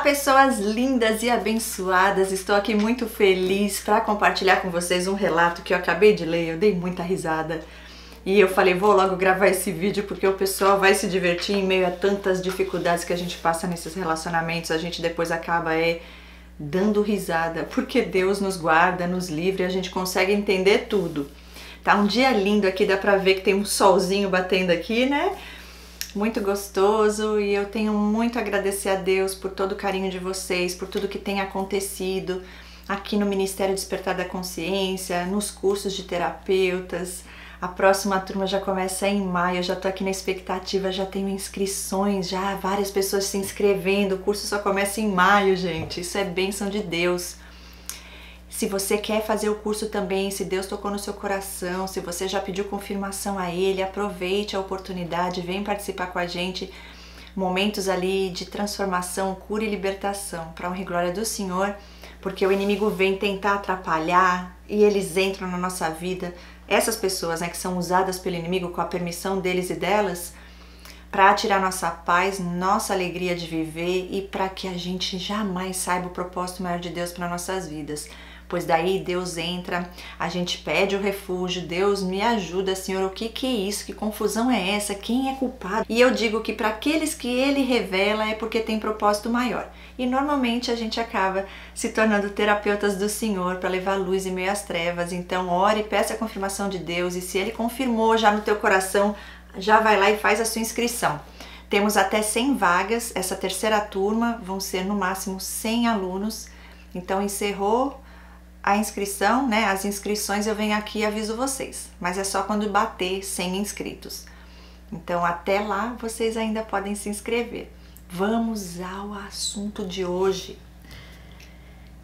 Pessoas lindas e abençoadas, estou aqui muito feliz para compartilhar com vocês um relato que eu acabei de ler. Eu dei muita risada e eu falei, vou logo gravar esse vídeo porque o pessoal vai se divertir em meio a tantas dificuldades que a gente passa nesses relacionamentos. A gente depois acaba dando risada, porque Deus nos guarda, nos livra e a gente consegue entender tudo. Tá um dia lindo aqui, dá pra ver que tem um solzinho batendo aqui, né? Muito gostoso, e eu tenho muito a agradecer a Deus por todo o carinho de vocês, por tudo que tem acontecido aqui no Ministério Despertar da Consciência, nos cursos de terapeutas. A próxima turma já começa em maio, eu já tô aqui na expectativa, já tenho inscrições, já várias pessoas se inscrevendo, o curso só começa em maio, gente, isso é bênção de Deus. Se você quer fazer o curso também, se Deus tocou no seu coração, se você já pediu confirmação a Ele, aproveite a oportunidade, vem participar com a gente. Momentos ali de transformação, cura e libertação, para honra e glória do Senhor, porque o inimigo vem tentar atrapalhar e eles entram na nossa vida. Essas pessoas, né, que são usadas pelo inimigo com a permissão deles e delas, para tirar nossa paz, nossa alegria de viver e para que a gente jamais saiba o propósito maior de Deus para nossas vidas. Pois daí Deus entra, a gente pede o refúgio, Deus me ajuda, Senhor, o que é isso? Que confusão é essa? Quem é culpado? E eu digo que para aqueles que Ele revela é porque tem propósito maior. E normalmente a gente acaba se tornando terapeutas do Senhor para levar luz em meio às trevas. Então ore, peça a confirmação de Deus e se Ele confirmou já no teu coração, já vai lá e faz a sua inscrição. Temos até 100 vagas, essa terceira turma vão ser no máximo 100 alunos. Então encerrou a inscrição, né? As inscrições eu venho aqui e aviso vocês, mas é só quando bater 100 inscritos. Então até lá vocês ainda podem se inscrever. Vamos ao assunto de hoje.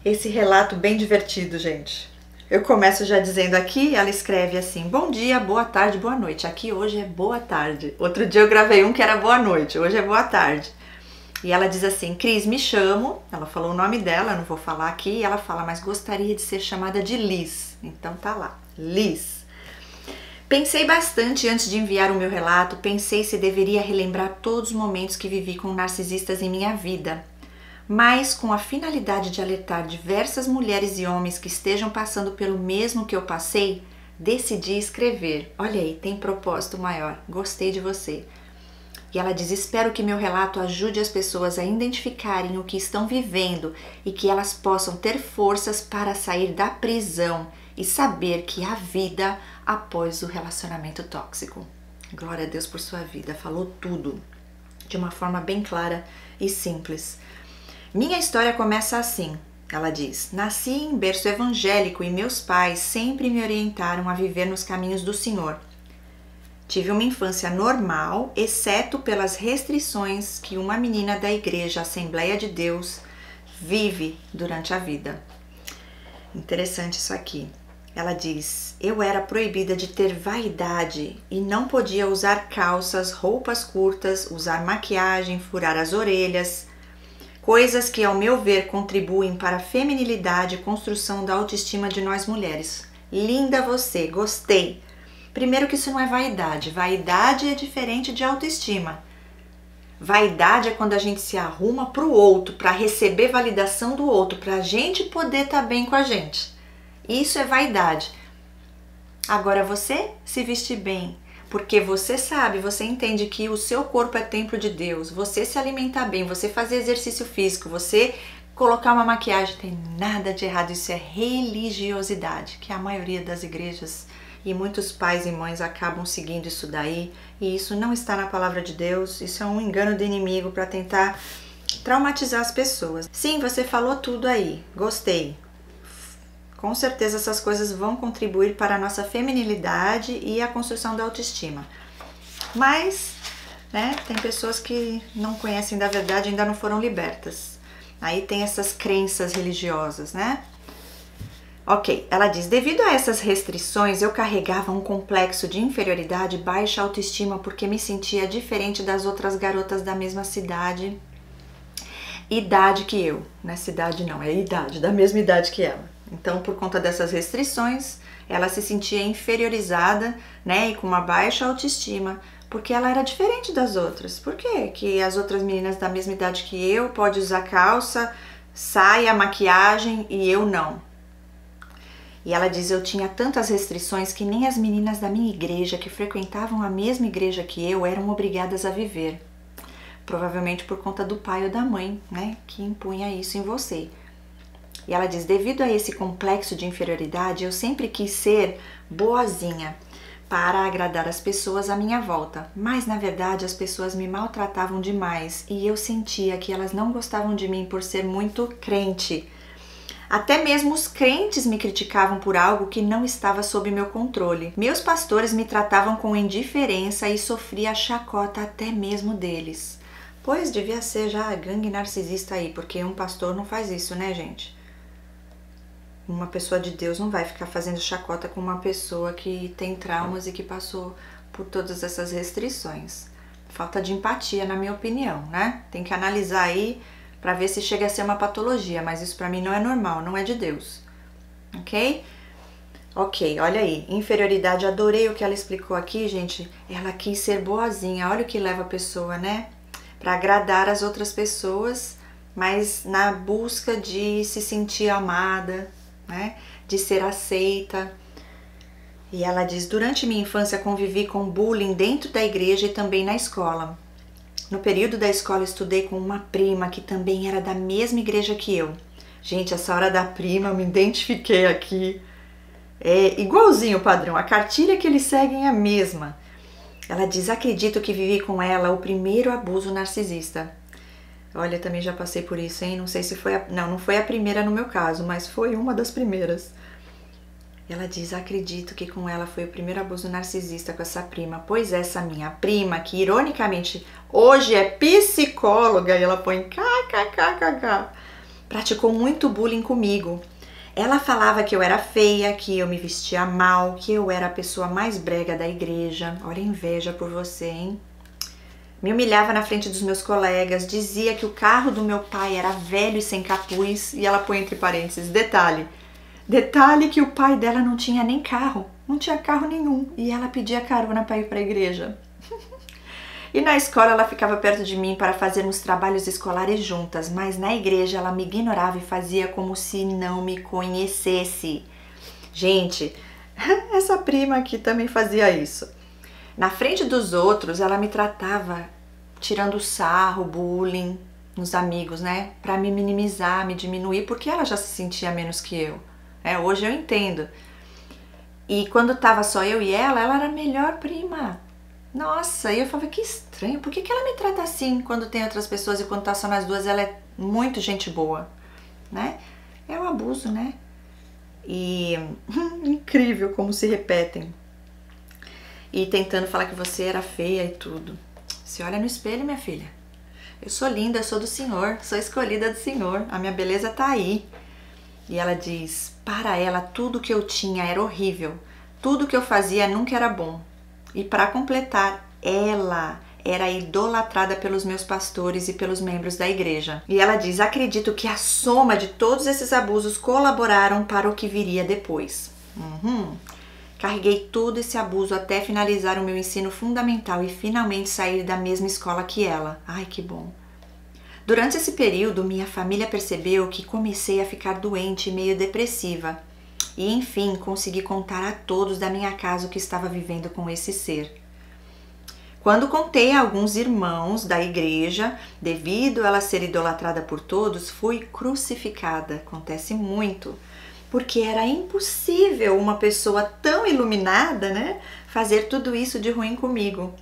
Esse relato bem divertido, gente. Eu começo já dizendo aqui, ela escreve assim, bom dia, boa tarde, boa noite. Aqui hoje é boa tarde. Outro dia eu gravei um que era boa noite, hoje é boa tarde. E ela diz assim, Cris, me chamo, ela falou o nome dela, eu não vou falar aqui, e ela fala, mas gostaria de ser chamada de Liz. Então tá lá, Liz. Pensei bastante antes de enviar o meu relato, pensei se deveria relembrar todos os momentos que vivi com narcisistas em minha vida. Mas com a finalidade de alertar diversas mulheres e homens que estejam passando pelo mesmo que eu passei, decidi escrever. Olha aí, tem propósito maior, gostei de você. E ela diz, espero que meu relato ajude as pessoas a identificarem o que estão vivendo e que elas possam ter forças para sair da prisão e saber que há vida após o relacionamento tóxico. Glória a Deus por sua vida, falou tudo de uma forma bem clara e simples. Minha história começa assim, ela diz, nasci em berço evangélico e meus pais sempre me orientaram a viver nos caminhos do Senhor. Tive uma infância normal, exceto pelas restrições que uma menina da igreja Assembleia de Deus vive durante a vida. Interessante isso aqui. Ela diz, eu era proibida de ter vaidade e não podia usar calças, roupas curtas, usar maquiagem, furar as orelhas, coisas que, ao meu ver, contribuem para a feminilidade e construção da autoestima de nós mulheres. Linda você, gostei! Primeiro que isso não é vaidade. Vaidade é diferente de autoestima. Vaidade é quando a gente se arruma para o outro, para receber validação do outro, para a gente poder estar bem com a gente. Isso é vaidade. Agora você se vestir bem, porque você sabe, você entende que o seu corpo é templo de Deus, você se alimentar bem, você fazer exercício físico, você colocar uma maquiagem, tem nada de errado. Isso é religiosidade, que a maioria das igrejas e muitos pais e mães acabam seguindo isso daí, e isso não está na palavra de Deus, isso é um engano do inimigo para tentar traumatizar as pessoas. Sim, você falou tudo aí, gostei. Com certeza essas coisas vão contribuir para a nossa feminilidade e a construção da autoestima. Mas, né, tem pessoas que não conhecem da verdade e ainda não foram libertas. Aí tem essas crenças religiosas, né? Ok, ela diz, devido a essas restrições, eu carregava um complexo de inferioridade e baixa autoestima porque me sentia diferente das outras garotas da mesma idade que eu. Não é cidade não, é idade, da mesma idade que ela. Então, por conta dessas restrições, ela se sentia inferiorizada, né, e com uma baixa autoestima, porque ela era diferente das outras. Por quê? Que as outras meninas da mesma idade que eu podem usar calça, saia, maquiagem e eu não. E ela diz, eu tinha tantas restrições que nem as meninas da minha igreja, que frequentavam a mesma igreja que eu, eram obrigadas a viver. Provavelmente por conta do pai ou da mãe, né, que impunha isso em você. E ela diz, devido a esse complexo de inferioridade, eu sempre quis ser boazinha para agradar as pessoas à minha volta. Mas, na verdade, as pessoas me maltratavam demais e eu sentia que elas não gostavam de mim por ser muito crente. Até mesmo os crentes me criticavam por algo que não estava sob meu controle. Meus pastores me tratavam com indiferença e sofria a chacota até mesmo deles. Pois devia ser já a gangue narcisista aí, porque um pastor não faz isso, né, gente? Uma pessoa de Deus não vai ficar fazendo chacota com uma pessoa que tem traumas e que passou por todas essas restrições. Falta de empatia, na minha opinião, né? Tem que analisar aí para ver se chega a ser uma patologia, mas isso para mim não é normal, não é de Deus, ok? Ok, olha aí, inferioridade, adorei o que ela explicou aqui, gente. Ela quis ser boazinha, olha o que leva a pessoa, né? Para agradar as outras pessoas, mas na busca de se sentir amada, né? De ser aceita. E ela diz, durante minha infância convivi com bullying dentro da igreja e também na escola. No período da escola estudei com uma prima que também era da mesma igreja que eu. Gente, essa hora da prima, eu me identifiquei aqui. É igualzinho o padrão, a cartilha que eles seguem é a mesma. Ela diz, acredito que vivi com ela o primeiro abuso narcisista. Olha, também já passei por isso, hein? Não sei se foi não foi a primeira no meu caso, mas foi uma das primeiras. Ela diz, acredito que com ela foi o primeiro abuso narcisista com essa prima, pois essa minha prima, que ironicamente hoje é psicóloga, e ela põe kkkk, praticou muito bullying comigo. Ela falava que eu era feia, que eu me vestia mal, que eu era a pessoa mais brega da igreja. Olha a inveja por você, hein? Me humilhava na frente dos meus colegas, dizia que o carro do meu pai era velho e sem capuz, e ela põe entre parênteses, detalhe que o pai dela não tinha nem carro, não tinha carro nenhum, e ela pedia carona para ir para a igreja. E na escola ela ficava perto de mim para fazermos trabalhos escolares juntas, mas na igreja ela me ignorava e fazia como se não me conhecesse. Gente, essa prima aqui também fazia isso. Na frente dos outros ela me tratava tirando sarro, bullying nos amigos, né? Para me minimizar, me diminuir, porque ela já se sentia menos que eu. Hoje eu entendo. E quando tava só eu e ela era a melhor prima. Nossa, e eu falava, que estranho, por que ela me trata assim quando tem outras pessoas e quando tá só nas duas ela é muito gente boa, né? É um abuso, né? E incrível como se repetem. E tentando falar que você era feia e tudo. Se olha no espelho, minha filha. Eu sou linda, eu sou do Senhor, sou escolhida do Senhor, a minha beleza tá aí. E ela diz, para ela tudo que eu tinha era horrível, tudo que eu fazia nunca era bom. E para completar, ela era idolatrada pelos meus pastores e pelos membros da igreja. E ela diz, acredito que a soma de todos esses abusos colaboraram para o que viria depois. Carreguei todo esse abuso até finalizar o meu ensino fundamental e finalmente sair da mesma escola que ela. Ai, que bom. Durante esse período, minha família percebeu que comecei a ficar doente e meio depressiva. E, enfim, consegui contar a todos da minha casa o que estava vivendo com esse ser. Quando contei a alguns irmãos da igreja, devido a ela ser idolatrada por todos, fui crucificada. Acontece muito. Porque era impossível uma pessoa tão iluminada, né, fazer tudo isso de ruim comigo.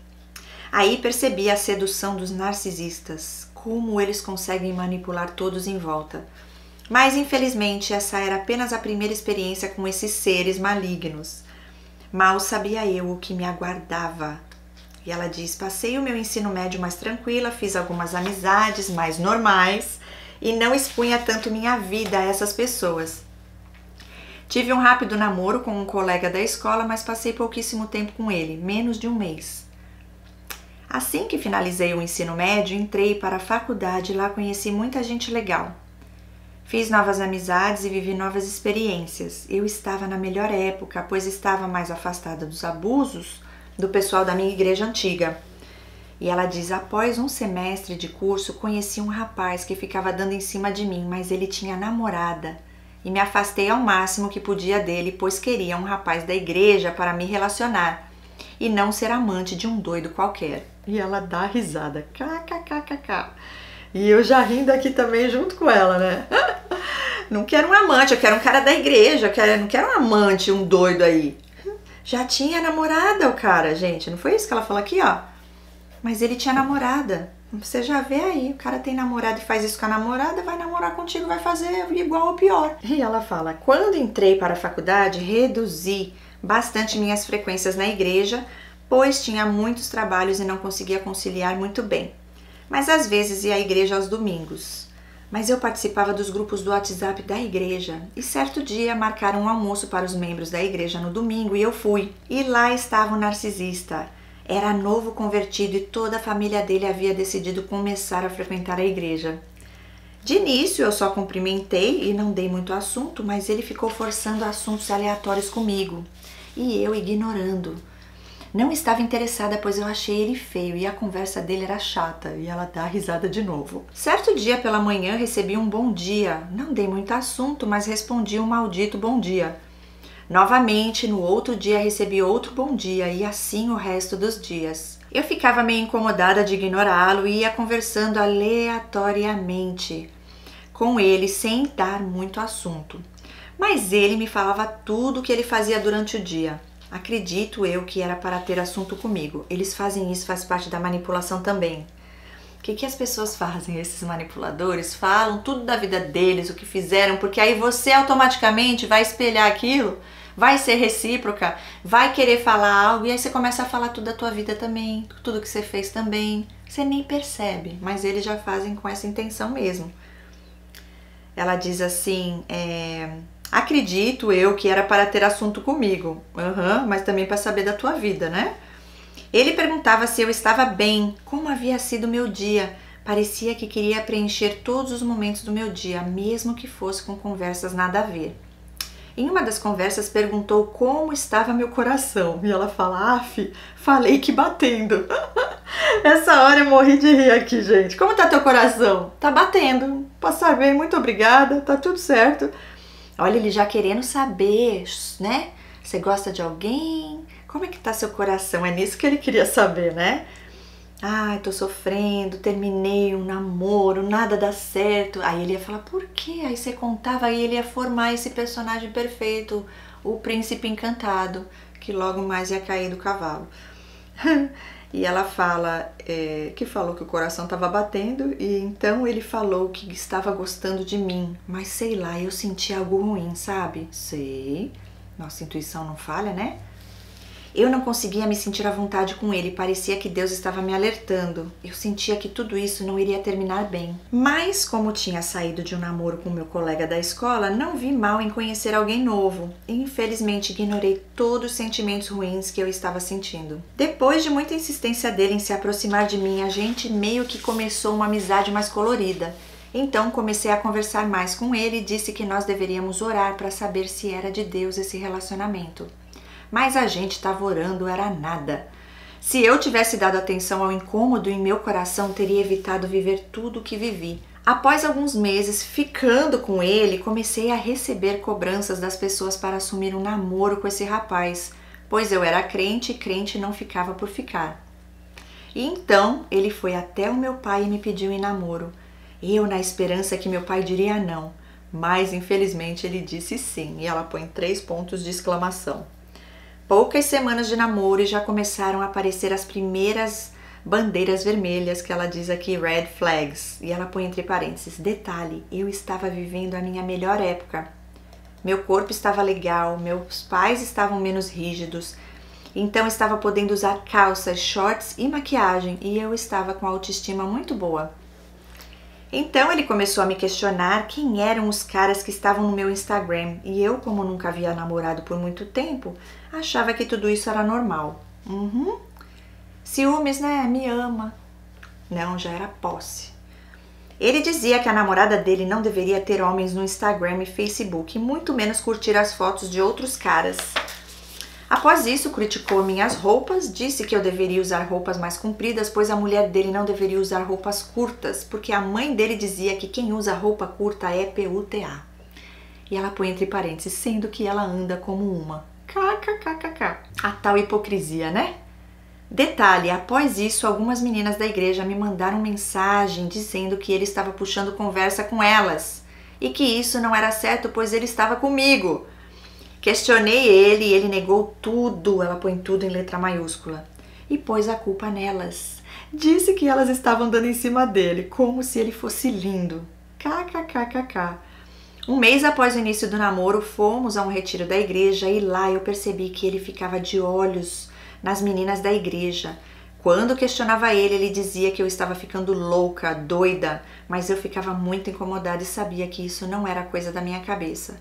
Aí percebi a sedução dos narcisistas, como eles conseguem manipular todos em volta. Mas, infelizmente, essa era apenas a primeira experiência com esses seres malignos. Mal sabia eu o que me aguardava. E ela diz, passei o meu ensino médio mais tranquila, fiz algumas amizades mais normais e não expunha tanto minha vida a essas pessoas. Tive um rápido namoro com um colega da escola, mas passei pouquíssimo tempo com ele, menos de um mês. Assim que finalizei o ensino médio, entrei para a faculdade e lá conheci muita gente legal. Fiz novas amizades e vivi novas experiências. Eu estava na melhor época, pois estava mais afastada dos abusos do pessoal da minha igreja antiga. E ela diz: após um semestre de curso, conheci um rapaz que ficava dando em cima de mim, mas ele tinha namorada. E me afastei ao máximo que podia dele, pois queria um rapaz da igreja para me relacionar e não ser amante de um doido qualquer. E ela dá risada, kkkk. E eu já rindo aqui também junto com ela, né? Não quero um amante, eu quero um cara da igreja, não quero um amante, um doido aí. Já tinha namorada o cara, gente, não foi isso que ela falou aqui, ó? Mas ele tinha namorada. Você já vê aí, o cara tem namorada e faz isso com a namorada, vai namorar contigo, vai fazer igual ou pior. E ela fala: quando entrei para a faculdade, reduzi bastante minhas frequências na igreja, pois tinha muitos trabalhos e não conseguia conciliar muito bem. Mas às vezes ia à igreja aos domingos. Mas eu participava dos grupos do WhatsApp da igreja e certo dia marcaram um almoço para os membros da igreja no domingo e eu fui. E lá estava o narcisista. Era novo convertido e toda a família dele havia decidido começar a frequentar a igreja. De início eu só cumprimentei e não dei muito assunto, mas ele ficou forçando assuntos aleatórios comigo e eu ignorando. Não estava interessada, pois eu achei ele feio e a conversa dele era chata, e ela dá risada de novo. Certo dia pela manhã recebi um bom dia. Não dei muito assunto, mas respondi um maldito bom dia. Novamente, no outro dia recebi outro bom dia e assim o resto dos dias. Eu ficava meio incomodada de ignorá-lo e ia conversando aleatoriamente com ele sem dar muito assunto. Mas ele me falava tudo o que ele fazia durante o dia. Acredito eu que era para ter assunto comigo. Eles fazem isso, faz parte da manipulação também. O que as pessoas fazem, esses manipuladores? Falam tudo da vida deles, o que fizeram, porque aí você automaticamente vai espelhar aquilo, vai ser recíproca, vai querer falar algo e aí você começa a falar tudo da tua vida também, tudo que você fez também. Você nem percebe, mas eles já fazem com essa intenção mesmo. Ela diz assim: acredito eu que era para ter assunto comigo, mas também para saber da tua vida, né? Ele perguntava se eu estava bem, como havia sido meu dia. Parecia que queria preencher todos os momentos do meu dia, mesmo que fosse com conversas nada a ver. Em uma das conversas perguntou como estava meu coração. E ela fala: falei que batendo. Essa hora eu morri de rir aqui, gente. Como tá teu coração? Tá batendo. Passar bem, muito obrigada, tá tudo certo. Olha, ele já querendo saber, né? Você gosta de alguém? Como é que tá seu coração? É nisso que ele queria saber, né? Tô sofrendo, terminei um namoro, nada dá certo. Aí ele ia falar: por quê? Aí você contava, aí ele ia formar esse personagem perfeito, o príncipe encantado, que logo mais ia cair do cavalo. E ela fala que falou que o coração estava batendo e então ele falou que estava gostando de mim. Mas sei lá, eu senti algo ruim, sabe? Sei, nossa intuição não falha, né? Eu não conseguia me sentir à vontade com ele, parecia que Deus estava me alertando. Eu sentia que tudo isso não iria terminar bem. Mas, como tinha saído de um namoro com meu colega da escola, não vi mal em conhecer alguém novo. E, infelizmente, ignorei todos os sentimentos ruins que eu estava sentindo. Depois de muita insistência dele em se aproximar de mim, a gente meio que começou uma amizade mais colorida. Então, comecei a conversar mais com ele e disse que nós deveríamos orar para saber se era de Deus esse relacionamento. Mas a gente estava orando, era nada. Se eu tivesse dado atenção ao incômodo em meu coração, teria evitado viver tudo o que vivi. Após alguns meses ficando com ele, comecei a receber cobranças das pessoas para assumir um namoro com esse rapaz, pois eu era crente e crente não ficava por ficar. E então ele foi até o meu pai e me pediu em namoro. Eu na esperança que meu pai diria não, mas infelizmente ele disse sim, e ela põe 3 pontos de exclamação. Poucas semanas de namoro e já começaram a aparecer as primeiras bandeiras vermelhas, que ela diz aqui, red flags, e ela põe entre parênteses: detalhe, eu estava vivendo a minha melhor época. Meu corpo estava legal, meus pais estavam menos rígidos, então estava podendo usar calças, shorts e maquiagem, e eu estava com a autoestima muito boa. Então ele começou a me questionar quem eram os caras que estavam no meu Instagram, e eu, como nunca havia namorado por muito tempo, achava que tudo isso era normal. Ciúmes, né? Me ama. Não, já era posse. Ele dizia que a namorada dele não deveria ter homens no Instagram e Facebook, e muito menos curtir as fotos de outros caras. Após isso, criticou minhas roupas, disse que eu deveria usar roupas mais compridas, pois a mulher dele não deveria usar roupas curtas, porque a mãe dele dizia que quem usa roupa curta é PUTA. E ela põe entre parênteses, sendo que ela anda como uma. KKKKK. A tal hipocrisia, né? Detalhe, após isso, algumas meninas da igreja me mandaram mensagem dizendo que ele estava puxando conversa com elas e que isso não era certo, pois ele estava comigo. Questionei ele e ele negou tudo, ela põe tudo em letra maiúscula, e pôs a culpa nelas. Disse que elas estavam dando em cima dele, como se ele fosse lindo. KKKKK. Um mês após o início do namoro, fomos a um retiro da igreja e lá eu percebi que ele ficava de olhos nas meninas da igreja. Quando questionava ele, ele dizia que eu estava ficando louca, doida, mas eu ficava muito incomodada e sabia que isso não era coisa da minha cabeça.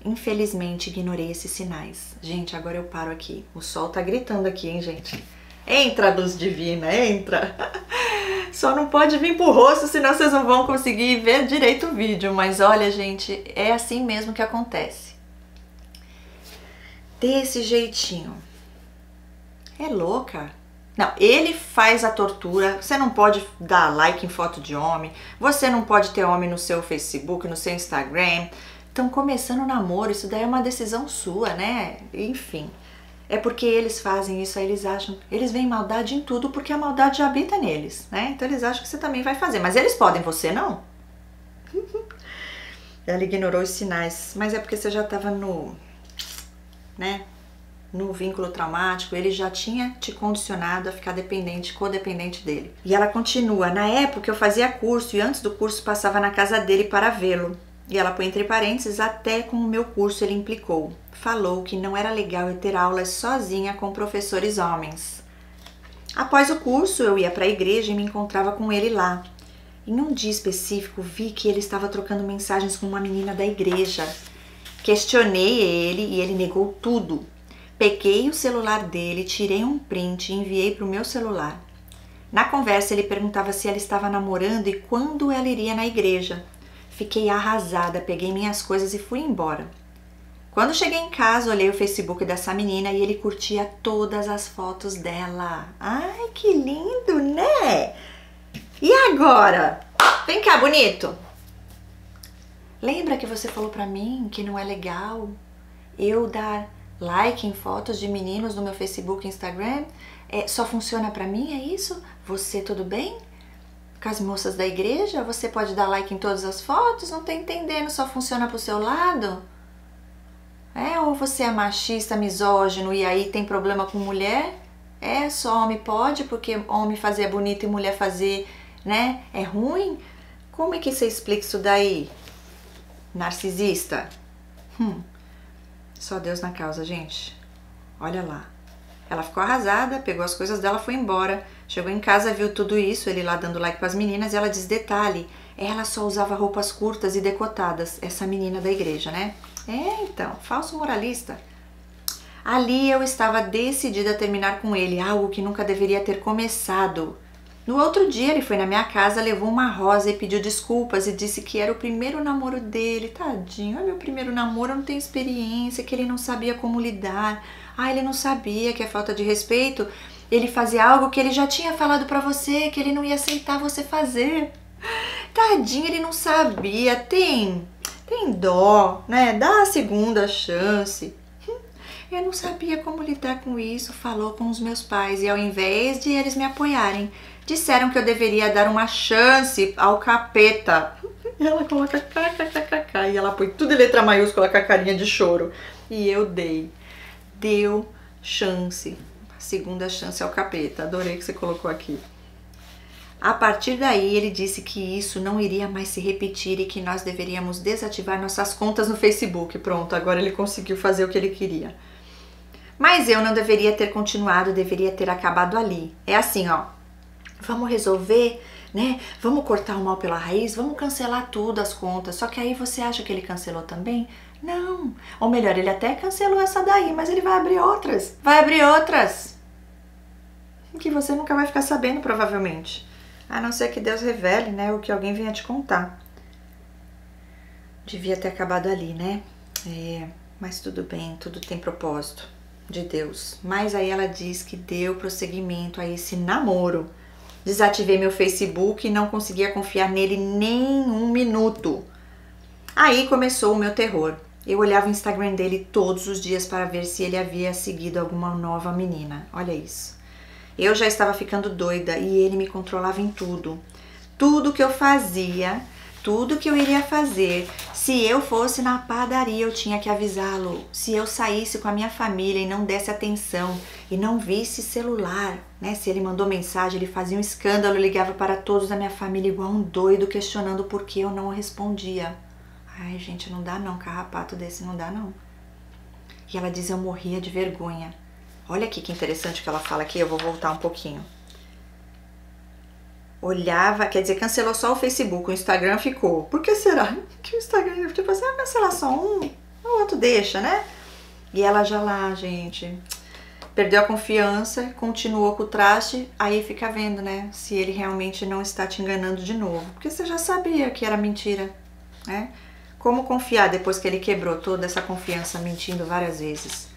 Infelizmente, ignorei esses sinais. Gente, agora eu paro aqui. O sol tá gritando aqui, hein, gente? Entra, luz divina, entra! Só não pode vir pro rosto, senão vocês não vão conseguir ver direito o vídeo. Mas olha, gente, é assim mesmo que acontece. Desse jeitinho. É louca? Não, ele faz a tortura. Você não pode dar like em foto de homem. Você não pode ter homem no seu Facebook, no seu Instagram. Estão começando o namoro, isso daí é uma decisão sua, né? Enfim, é porque eles fazem isso, aí eles acham, eles veem maldade em tudo porque a maldade já habita neles, né? Então eles acham que você também vai fazer, mas eles podem, você não. Ela ignorou os sinais, mas é porque você já estava no vínculo traumático, ele já tinha te condicionado a ficar dependente, codependente dele. E ela continua, na época eu fazia curso e antes do curso passava na casa dele para vê-lo. E ela põe entre parênteses, até com o meu curso ele implicou. Falou que não era legal eu ter aulas sozinha com professores homens. Após o curso, eu ia para a igreja e me encontrava com ele lá. Em um dia específico, vi que ele estava trocando mensagens com uma menina da igreja. Questionei ele e ele negou tudo. Peguei o celular dele, tirei um print e enviei para o meu celular. Na conversa, ele perguntava se ela estava namorando e quando ela iria na igreja. Fiquei arrasada, peguei minhas coisas e fui embora. Quando cheguei em casa, olhei o Facebook dessa menina e ele curtia todas as fotos dela. Ai, que lindo, né? E agora? Vem cá, bonito. Lembra que você falou pra mim que não é legal eu dar like em fotos de meninos no meu Facebook e Instagram? Só funciona pra mim, é isso? Você, tudo bem? Com as moças da igreja, você pode dar like em todas as fotos? Não tô entendendo, só funciona pro seu lado? Ou você é machista, misógino e aí tem problema com mulher? Só homem pode, porque homem fazer é bonito e mulher fazer, né, é ruim? Como é que você explica isso daí? Narcisista? Só Deus na causa, gente. Olha lá. Ela ficou arrasada, pegou as coisas dela, foi embora. Chegou em casa, viu tudo isso, ele lá dando like para as meninas, e ela diz, detalhe, ela só usava roupas curtas e decotadas, essa menina da igreja, né? Então, falso moralista. Ali eu estava decidida a terminar com ele, algo que nunca deveria ter começado. No outro dia ele foi na minha casa, levou uma rosa e pediu desculpas e disse que era o primeiro namoro dele. Tadinho, é meu primeiro namoro, eu não tenho experiência, que ele não sabia como lidar. Ele não sabia que é falta de respeito ele fazer algo que ele já tinha falado pra você, que ele não ia aceitar você fazer. Tadinho, ele não sabia, tem dó, né? Dá a segunda chance. Eu não sabia como lidar com isso, falou com os meus pais e ao invés de eles me apoiarem, disseram que eu deveria dar uma chance ao capeta. E ela coloca kkkk e ela põe tudo em letra maiúscula com a carinha de choro. E eu deu chance, a segunda chance ao capeta. Adorei que você colocou aqui. A partir daí ele disse que isso não iria mais se repetir e que nós deveríamos desativar nossas contas no Facebook. Pronto, agora ele conseguiu fazer o que ele queria. Mas eu não deveria ter continuado, deveria ter acabado ali. É assim, ó, vamos resolver, né? Vamos cortar o mal pela raiz, vamos cancelar tudo as contas. Só que aí você acha que ele cancelou também? Não. Ou melhor, ele até cancelou essa daí, mas ele vai abrir outras. Vai abrir outras. Que você nunca vai ficar sabendo, provavelmente. A não ser que Deus revele, né? Ou que alguém venha te contar. Devia ter acabado ali, né? Mas tudo bem, tudo tem propósito. de Deus. Mas aí ela diz que deu prosseguimento a esse namoro. Desativei meu Facebook e não conseguia confiar nele nem um minuto. Aí começou o meu terror. Eu olhava o Instagram dele todos os dias para ver se ele havia seguido alguma nova menina. Olha isso. Eu já estava ficando doida e ele me controlava em tudo. Tudo que eu fazia, tudo que eu iria fazer. Se eu fosse na padaria, eu tinha que avisá-lo. Se eu saísse com a minha família e não desse atenção e não visse celular, né? Se ele mandou mensagem, ele fazia um escândalo, ligava para todos da minha família igual um doido, questionando por que eu não respondia. Ai, gente, não dá não, carrapato desse não dá não. E ela diz, eu morria de vergonha. Olha aqui que interessante que ela fala aqui, eu vou voltar um pouquinho. Olhava, quer dizer, cancelou só o Facebook, o Instagram ficou. Por que será? Que o Instagram, tipo assim, cancelar só um, o outro deixa, né? E ela já lá, gente, perdeu a confiança, continuou com o traste, aí fica vendo, né, se ele realmente não está te enganando de novo. Porque você já sabia que era mentira, né? Como confiar depois que ele quebrou toda essa confiança mentindo várias vezes?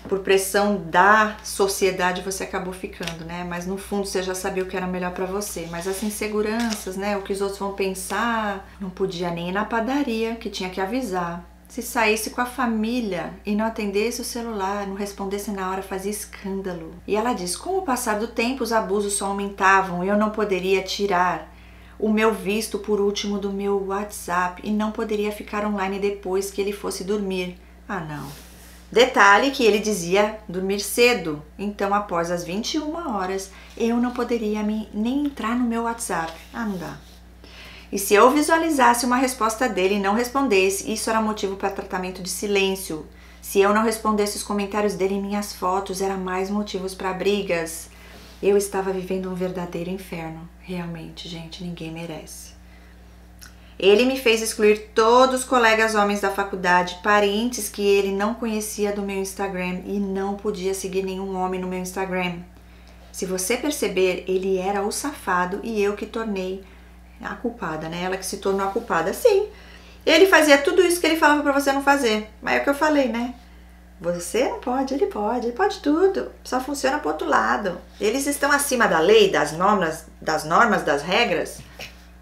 Por pressão da sociedade você acabou ficando, né? Mas no fundo você já sabia o que era melhor pra você. Mas as inseguranças, né? O que os outros vão pensar. Não podia nem ir na padaria, que tinha que avisar. Se saísse com a família e não atendesse o celular, não respondesse na hora, fazia escândalo. E ela diz, com o passar do tempo os abusos só aumentavam e eu não poderia tirar o meu visto por último do meu WhatsApp e não poderia ficar online depois que ele fosse dormir. Ah, não. Detalhe que ele dizia dormir cedo, então após as 21 horas eu não poderia nem entrar no meu WhatsApp. Ah, não dá. E se eu visualizasse uma resposta dele e não respondesse, isso era motivo para tratamento de silêncio. Se eu não respondesse os comentários dele em minhas fotos, era mais motivos para brigas. Eu estava vivendo um verdadeiro inferno. Realmente, gente, ninguém merece. Ele me fez excluir todos os colegas homens da faculdade, parentes que ele não conhecia do meu Instagram e não podia seguir nenhum homem no meu Instagram. Se você perceber, ele era o safado e eu que tornei a culpada, né? Ela que se tornou a culpada. Sim, ele fazia tudo isso que ele falava pra você não fazer. Mas é o que eu falei, né? Você não pode, ele pode tudo. Só funciona pro outro lado. Eles estão acima da lei, das normas, das regras.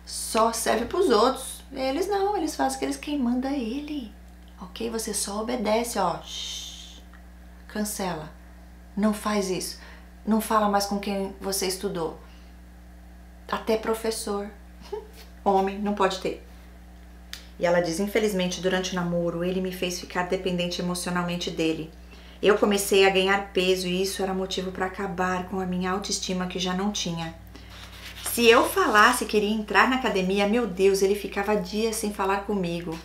Só serve pros outros. Eles não, eles fazem o que eles quem manda é ele. Ok? Você só obedece, ó. Shhh. Cancela. Não faz isso. Não fala mais com quem você estudou. Até professor. Homem, não pode ter. E ela diz, infelizmente, durante o namoro, ele me fez ficar dependente emocionalmente dele. Eu comecei a ganhar peso e isso era motivo para acabar com a minha autoestima que já não tinha. Se eu falasse que iria entrar na academia, meu Deus, ele ficava dias sem falar comigo.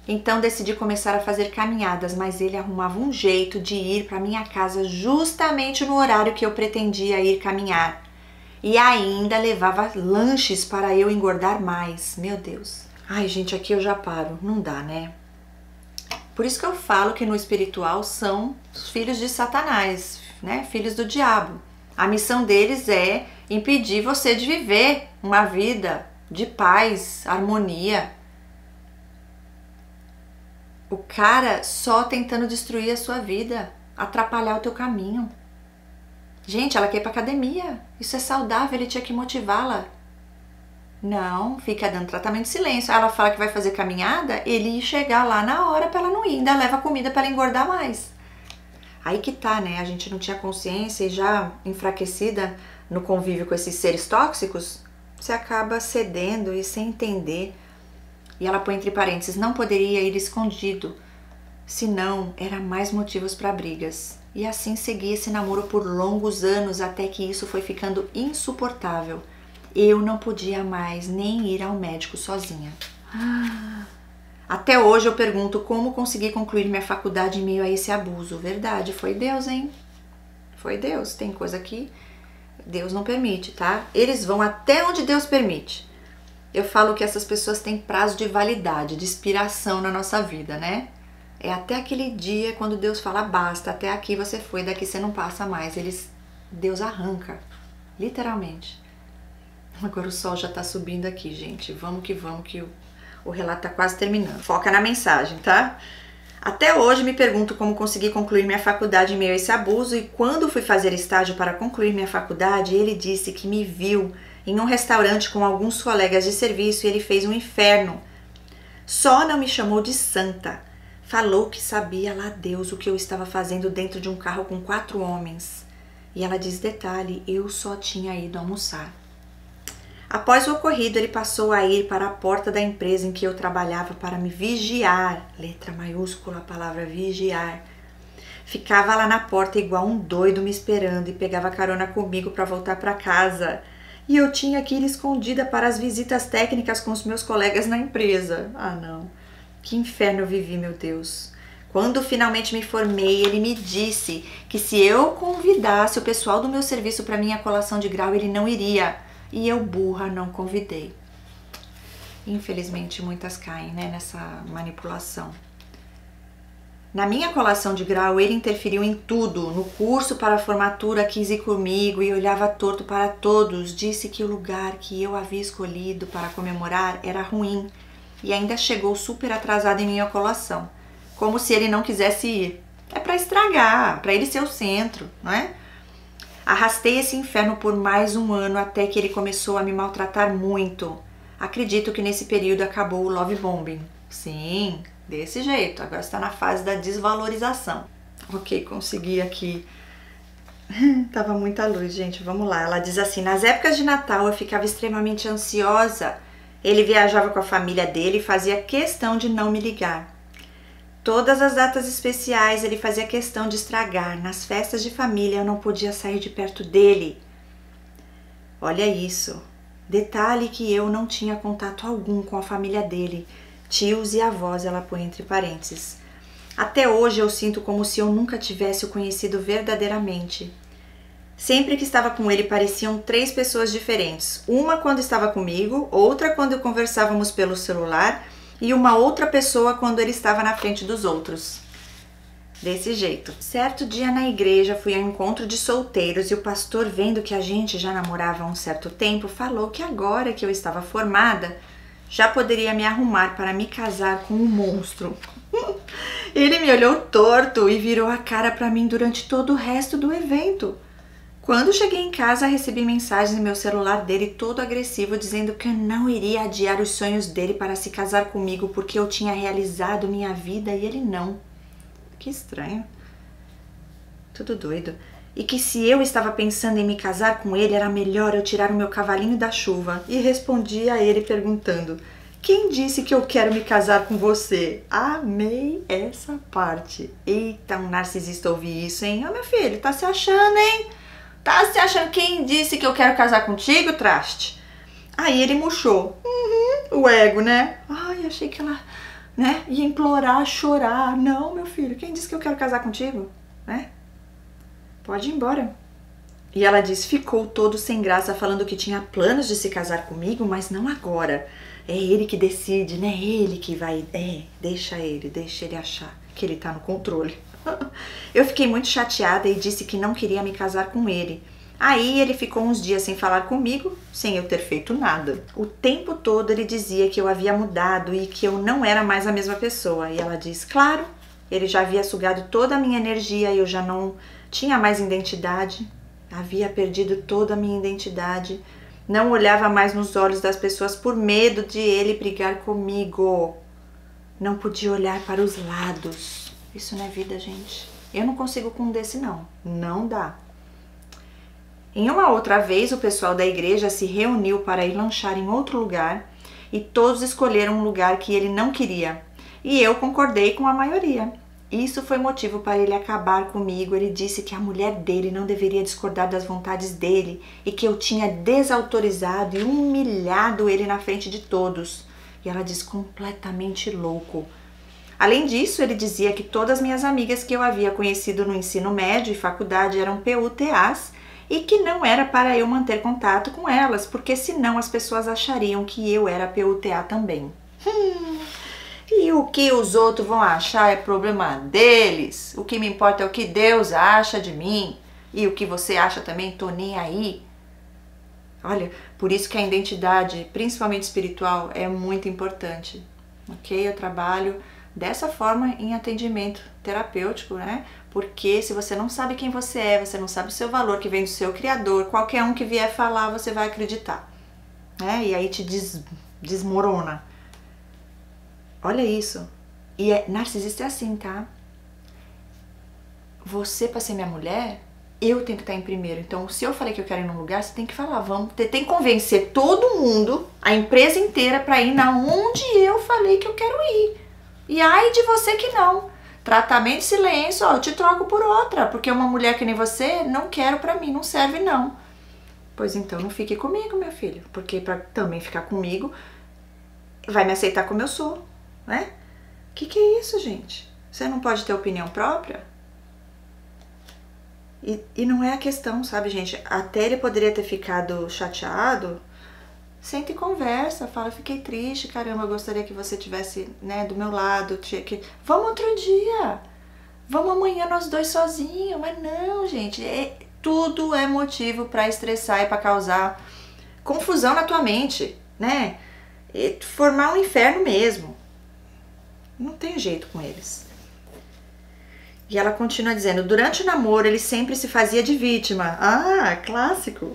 Então decidi começar a fazer caminhadas, mas ele arrumava um jeito de ir para minha casa justamente no horário que eu pretendia ir caminhar. E ainda levava lanches para eu engordar mais. Meu Deus. Ai, gente, aqui eu já paro. Não dá, né? Por isso que eu falo que no espiritual são os filhos de Satanás, né? Filhos do diabo. A missão deles é impedir você de viver uma vida de paz, harmonia. O cara só tentando destruir a sua vida, atrapalhar o teu caminho. Gente, ela quer ir pra academia. Isso é saudável, ele tinha que motivá-la. Não, fica dando tratamento de silêncio. Ela fala que vai fazer caminhada, ele ia chegar lá na hora pra ela não ir, ainda leva comida pra ela engordar mais. Aí que tá, né? A gente não tinha consciência e já enfraquecida no convívio com esses seres tóxicos, você acaba cedendo e sem entender. E ela põe entre parênteses, não poderia ir escondido, senão era mais motivos para brigas. E assim segui esse namoro por longos anos até que isso foi ficando insuportável. Eu não podia mais nem ir ao médico sozinha. Até hoje eu pergunto como consegui concluir minha faculdade em meio a esse abuso. Verdade, foi Deus, hein? Foi Deus. Tem coisa que Deus não permite, tá? Eles vão até onde Deus permite. Eu falo que essas pessoas têm prazo de validade, de expiração na nossa vida, né? É até aquele dia quando Deus fala, basta, até aqui você foi, daqui você não passa mais. Deus arranca, literalmente. Agora o sol já tá subindo aqui, gente. Vamos que o relato tá quase terminando. Foca na mensagem, tá? Até hoje me pergunto como consegui concluir minha faculdade em meio a esse abuso, e quando fui fazer estágio para concluir minha faculdade, ele disse que me viu em um restaurante com alguns colegas de serviço e ele fez um inferno. Só não me chamou de santa. Falou que sabia lá Deus o que eu estava fazendo dentro de um carro com 4 homens. E ela diz, detalhe, eu só tinha ido almoçar. Após o ocorrido, ele passou a ir para a porta da empresa em que eu trabalhava para me vigiar. Letra maiúscula a palavra vigiar. Ficava lá na porta igual um doido me esperando e pegava carona comigo para voltar para casa. E eu tinha que ir escondida para as visitas técnicas com os meus colegas na empresa. Ah, não. Que inferno eu vivi, meu Deus. Quando finalmente me formei, ele me disse que se eu convidasse o pessoal do meu serviço para minha colação de grau, ele não iria. E eu, burra, não convidei. Infelizmente, muitas caem, né, nessa manipulação. Na minha colação de grau, ele interferiu em tudo. No curso para a formatura, quis ir comigo e olhava torto para todos. Disse que o lugar que eu havia escolhido para comemorar era ruim. E ainda chegou super atrasado em minha colação. Como se ele não quisesse ir. É para estragar, para ele ser o centro, não é? Arrastei esse inferno por mais um ano até que ele começou a me maltratar muito. Acredito que nesse período acabou o love bombing. Sim, desse jeito. Agora está na fase da desvalorização. Ok, consegui aqui. Tava muita luz, gente. Vamos lá. Ela diz assim, nas épocas de Natal eu ficava extremamente ansiosa. Ele viajava com a família dele e fazia questão de não me ligar. Todas as datas especiais ele fazia questão de estragar. Nas festas de família eu não podia sair de perto dele. Olha isso. Detalhe que eu não tinha contato algum com a família dele. Tios e avós, ela põe entre parênteses. Até hoje eu sinto como se eu nunca tivesse o conhecido verdadeiramente. Sempre que estava com ele pareciam 3 pessoas diferentes. Uma quando estava comigo, outra quando conversávamos pelo celular e uma outra pessoa quando ele estava na frente dos outros. Desse jeito. Certo dia na igreja fui ao encontro de solteiros e o pastor, vendo que a gente já namorava há um certo tempo, falou que agora que eu estava formada, já poderia me arrumar para me casar com um monstro. Ele me olhou torto e virou a cara para mim durante todo o resto do evento. Quando cheguei em casa, recebi mensagens no meu celular dele todo agressivo, dizendo que eu não iria adiar os sonhos dele para se casar comigo porque eu tinha realizado minha vida e ele não. Que estranho. Tudo doido. E que se eu estava pensando em me casar com ele, era melhor eu tirar o meu cavalinho da chuva. E respondi a ele perguntando, quem disse que eu quero me casar com você? Amei essa parte. Eita, um narcisista ouvir isso, hein? Ô, meu filho, tá se achando, hein? Tá se achando? Quem disse que eu quero casar contigo, traste? Aí ele murchou. O ego, né? Ai, achei que ela, né, ia implorar, chorar. Não, meu filho, quem disse que eu quero casar contigo? Né? Pode ir embora. E ela disse, ficou todo sem graça, falando que tinha planos de se casar comigo, mas não agora. É ele que decide, né? Ele que vai... deixa ele achar que ele tá no controle. Eu fiquei muito chateada e disse que não queria me casar com ele. Aí ele ficou uns dias sem falar comigo, sem eu ter feito nada. O tempo todo ele dizia que eu havia mudado e que eu não era mais a mesma pessoa. E ela diz, claro, ele já havia sugado toda a minha energia e eu já não tinha mais identidade. Havia perdido toda a minha identidade. Não olhava mais nos olhos das pessoas por medo de ele brigar comigo. Não podia olhar para os lados. Isso não é vida, gente. Eu não consigo com um desse, não. Não dá. Em uma outra vez, o pessoal da igreja se reuniu para ir lanchar em outro lugar e todos escolheram um lugar que ele não queria. E eu concordei com a maioria. Isso foi motivo para ele acabar comigo. Ele disse que a mulher dele não deveria discordar das vontades dele e que eu tinha desautorizado e humilhado ele na frente de todos. E ela diz, completamente louco. Além disso, ele dizia que todas minhas amigas que eu havia conhecido no ensino médio e faculdade eram PUTAs e que não era para eu manter contato com elas, porque senão as pessoas achariam que eu era PUTA também. E o que os outros vão achar é problema deles. O que me importa é o que Deus acha de mim. E o que você acha também, tô nem aí. Olha, por isso que a identidade, principalmente espiritual, é muito importante. Ok? Eu trabalho dessa forma em atendimento terapêutico, né? Porque se você não sabe quem você é, você não sabe o seu valor que vem do seu criador, qualquer um que vier falar, você vai acreditar, né? E aí te desmorona. Olha isso. E narcisista é assim, tá? Você, pra ser minha mulher, eu tenho que estar em primeiro. Então, se eu falei que eu quero ir num lugar, você tem que falar, tem que convencer todo mundo, a empresa inteira, pra ir na onde eu falei que eu quero ir. E ai de você que não. Tratamento de silêncio, ó, eu te troco por outra, porque uma mulher que nem você, não quero pra mim, não serve não. Pois então, não fique comigo, meu filho, porque pra também ficar comigo, vai me aceitar como eu sou, né? Que é isso, gente? Você não pode ter opinião própria? E não é a questão, sabe, gente? Até ele poderia ter ficado chateado. Senta e conversa, fala, fiquei triste, caramba, eu gostaria que você tivesse, né, do meu lado. Vamos outro dia. Vamos amanhã nós dois sozinhos. Mas não, gente, tudo é motivo pra estressar e pra causar confusão na tua mente, né? E formar um inferno mesmo. Não tem jeito com eles. E ela continua dizendo, durante o namoro ele sempre se fazia de vítima. Ah, clássico.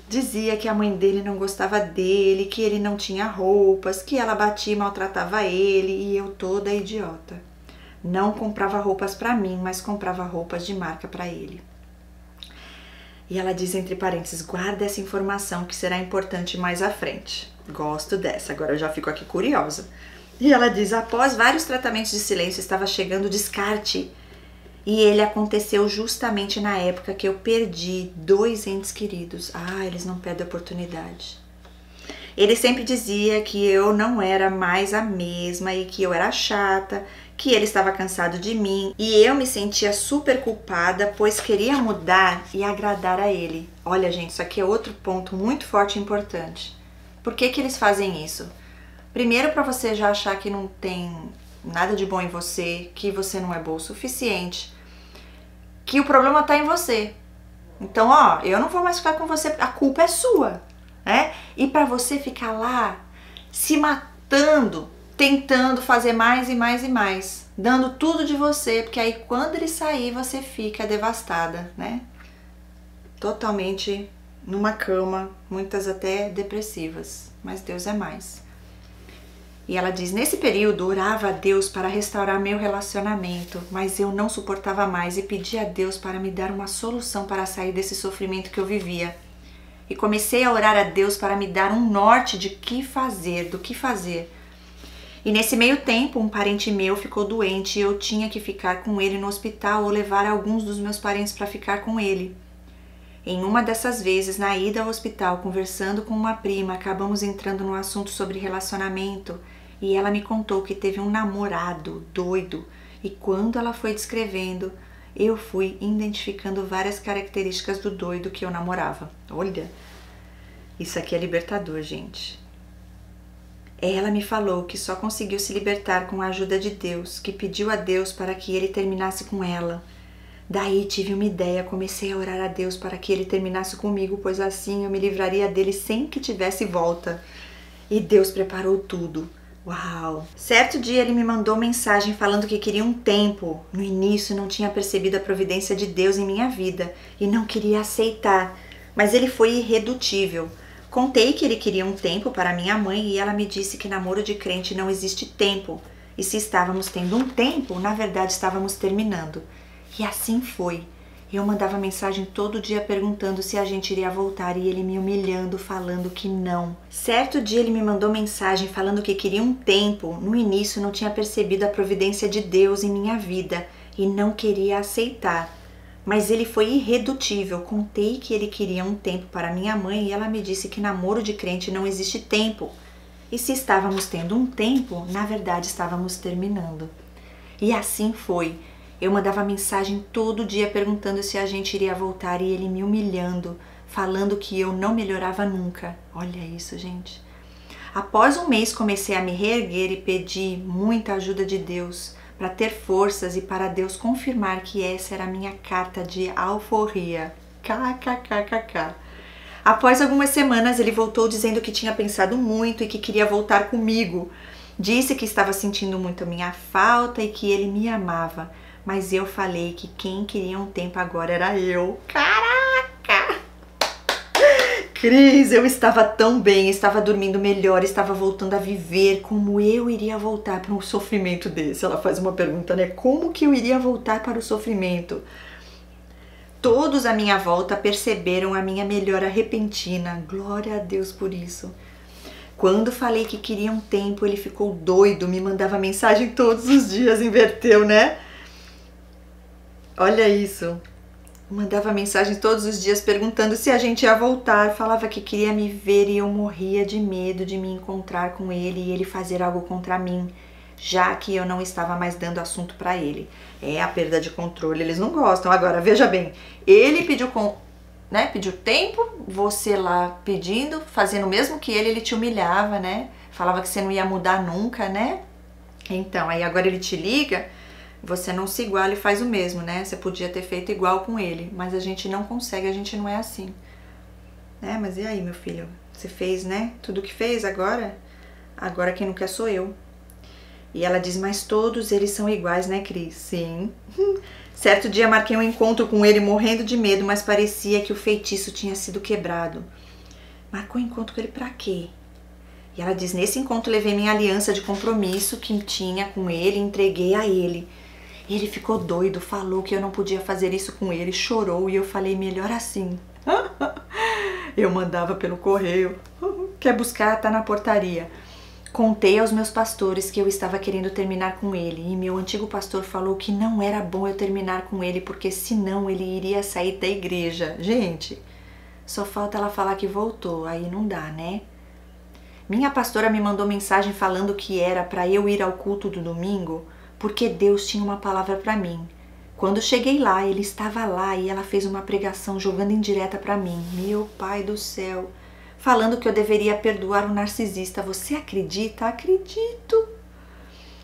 Dizia que a mãe dele não gostava dele, que ele não tinha roupas, que ela batia e maltratava ele, e eu toda idiota. Não comprava roupas pra mim, mas comprava roupas de marca pra ele. E ela diz entre parênteses, guarda essa informação que será importante mais à frente. Gosto dessa, agora eu já fico aqui curiosa. E ela diz, após vários tratamentos de silêncio estava chegando o descarte. E ele aconteceu justamente na época que eu perdi 2 entes queridos. Ah, eles não perdem a oportunidade. Ele sempre dizia que eu não era mais a mesma e que eu era chata, que ele estava cansado de mim. E eu me sentia super culpada, pois queria mudar e agradar a ele. Olha, gente, isso aqui é outro ponto muito forte e importante. Por que eles fazem isso? Primeiro, para você já achar que não tem nada de bom em você, que você não é boa o suficiente, que o problema tá em você. Então, ó, eu não vou mais ficar com você, a culpa é sua, né? E para você ficar lá se matando, tentando fazer mais e mais e mais, dando tudo de você, porque aí quando ele sair você fica devastada, né? Totalmente numa cama, muitas até depressivas, mas Deus é mais. E ela diz, nesse período, orava a Deus para restaurar meu relacionamento, mas eu não suportava mais e pedi a Deus para me dar uma solução para sair desse sofrimento que eu vivia. E comecei a orar a Deus para me dar um norte de que fazer, do que fazer. E nesse meio tempo, um parente meu ficou doente e eu tinha que ficar com ele no hospital ou levar alguns dos meus parentes para ficar com ele. Em uma dessas vezes, na ida ao hospital, conversando com uma prima, acabamos entrando no assunto sobre relacionamento. E ela me contou que teve um namorado doido e quando ela foi descrevendo, eu fui identificando várias características do doido que eu namorava. Olha, isso aqui é libertador, gente. Ela me falou que só conseguiu se libertar com a ajuda de Deus, que pediu a Deus para que ele terminasse com ela. Daí tive uma ideia, comecei a orar a Deus para que ele terminasse comigo, pois assim eu me livraria dele sem que tivesse volta. E Deus preparou tudo. Uau! Certo dia ele me mandou mensagem falando que queria um tempo. No início não tinha percebido a providência de Deus em minha vida e não queria aceitar, mas ele foi irredutível. Contei que ele queria um tempo para minha mãe e ela me disse que namoro de crente não existe tempo. E se estávamos tendo um tempo, na verdade estávamos terminando. E assim foi. Eu mandava mensagem todo dia perguntando se a gente iria voltar e ele me humilhando, falando que não. Certo dia ele me mandou mensagem falando que queria um tempo. No início não tinha percebido a providência de Deus em minha vida e não queria aceitar. Mas ele foi irredutível. Contei que ele queria um tempo para minha mãe e ela me disse que namoro de crente não existe tempo. E se estávamos tendo um tempo, na verdade estávamos terminando. E assim foi. Eu mandava mensagem todo dia perguntando se a gente iria voltar e ele me humilhando, falando que eu não melhorava nunca. Olha isso, gente. Após um mês comecei a me reerguer e pedi muita ajuda de Deus para ter forças e para Deus confirmar que essa era a minha carta de alforria. KKKKK. Após algumas semanas ele voltou dizendo que tinha pensado muito e que queria voltar comigo. Disse que estava sentindo muito a minha falta e que ele me amava, mas eu falei que quem queria um tempo agora era eu. Caraca! Cris, eu estava tão bem, estava dormindo melhor, estava voltando a viver. Como eu iria voltar para um sofrimento desse? Ela faz uma pergunta, né? Como que eu iria voltar para o sofrimento? Todos à minha volta perceberam a minha melhora repentina. Glória a Deus por isso. Quando falei que queria um tempo, ele ficou doido, me mandava mensagem todos os dias, inverteu, né? Olha isso. Mandava mensagens todos os dias perguntando se a gente ia voltar. Falava que queria me ver e eu morria de medo de me encontrar com ele e ele fazer algo contra mim, já que eu não estava mais dando assunto para ele. É a perda de controle, eles não gostam. Agora, veja bem, ele pediu pediu tempo, você lá pedindo, fazendo o mesmo que ele te humilhava, né? Falava que você não ia mudar nunca, né? Então, aí agora ele te liga, você não se iguala e faz o mesmo, né? Você podia ter feito igual com ele, mas a gente não consegue, a gente não é assim. Né? Mas e aí, meu filho? Você fez, né? Tudo que fez agora? Agora quem não quer sou eu. E ela diz, mas todos eles são iguais, né, Cris? Sim. Certo dia marquei um encontro com ele morrendo de medo, mas parecia que o feitiço tinha sido quebrado. Marcou encontro com ele pra quê? E ela diz, nesse encontro levei minha aliança de compromisso que tinha com ele e entreguei a ele. Ele ficou doido, falou que eu não podia fazer isso com ele, chorou e eu falei, melhor assim. Eu mandava pelo correio. Quer buscar? Tá na portaria. Contei aos meus pastores que eu estava querendo terminar com ele e meu antigo pastor falou que não era bom eu terminar com ele porque senão ele iria sair da igreja. Gente, só falta ela falar que voltou, aí não dá, né? Minha pastora me mandou mensagem falando que era para eu ir ao culto do domingo porque Deus tinha uma palavra para mim. Quando cheguei lá, ele estava lá e ela fez uma pregação jogando indireta para mim. Meu pai do céu! Falando que eu deveria perdoar o narcisista. Você acredita? Acredito!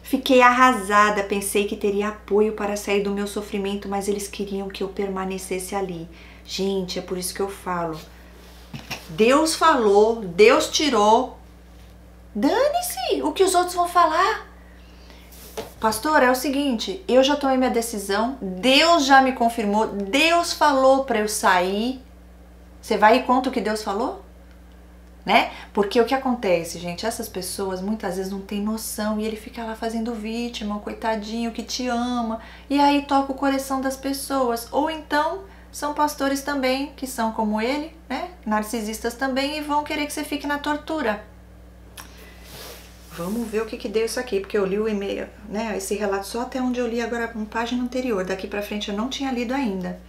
Fiquei arrasada, pensei que teria apoio para sair do meu sofrimento, mas eles queriam que eu permanecesse ali. Gente, é por isso que eu falo. Deus falou, Deus tirou. Dane-se o que os outros vão falar. Pastor, é o seguinte, eu já tomei minha decisão, Deus já me confirmou, Deus falou para eu sair. Você vai e conta o que Deus falou? Né? Porque o que acontece, gente, essas pessoas muitas vezes não têm noção e ele fica lá fazendo vítima, um coitadinho que te ama, e aí toca o coração das pessoas. Ou então são pastores também que são como ele, né? Narcisistas também, e vão querer que você fique na tortura. Vamos ver o que deu isso aqui, porque eu li o e-mail, né? Esse relato só até onde eu li agora, uma página anterior. Daqui pra frente eu não tinha lido ainda.